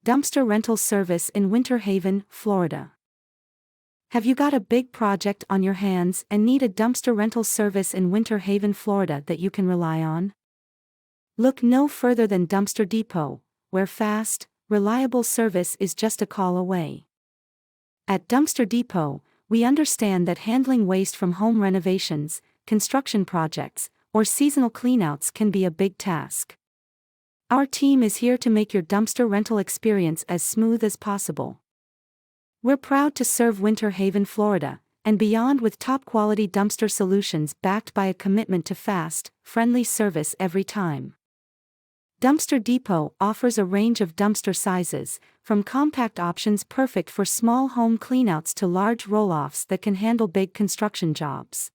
Dumpster rental service in Winter Haven, Florida. Have you got a big project on your hands and need a dumpster rental service in Winter Haven, Florida that you can rely on? Look no further than Dumpster Depot, where fast, reliable service is just a call away. At Dumpster Depot, we understand that handling waste from home renovations, construction projects, or seasonal cleanouts can be a big task. Our team is here to make your dumpster rental experience as smooth as possible. We're proud to serve Winter Haven, Florida, and beyond with top-quality dumpster solutions backed by a commitment to fast, friendly service every time. Dumpster Depot offers a range of dumpster sizes, from compact options perfect for small home cleanouts to large roll-offs that can handle big construction jobs.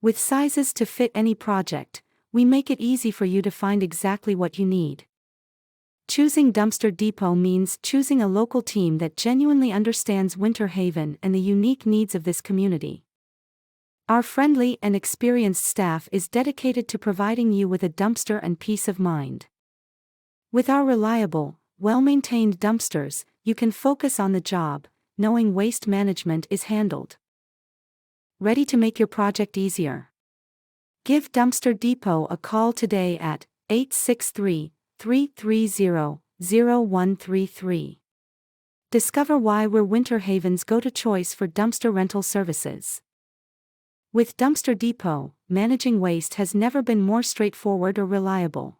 With sizes to fit any project, we make it easy for you to find exactly what you need. Choosing Dumpster Depot means choosing a local team that genuinely understands Winter Haven and the unique needs of this community. Our friendly and experienced staff is dedicated to providing you with a dumpster and peace of mind. With our reliable, well-maintained dumpsters, you can focus on the job, knowing waste management is handled. Ready to make your project easier? Give Dumpster Depot a call today at 863-330-0133. Discover why we're Winter Haven's go-to choice for dumpster rental services. With Dumpster Depot, managing waste has never been more straightforward or reliable.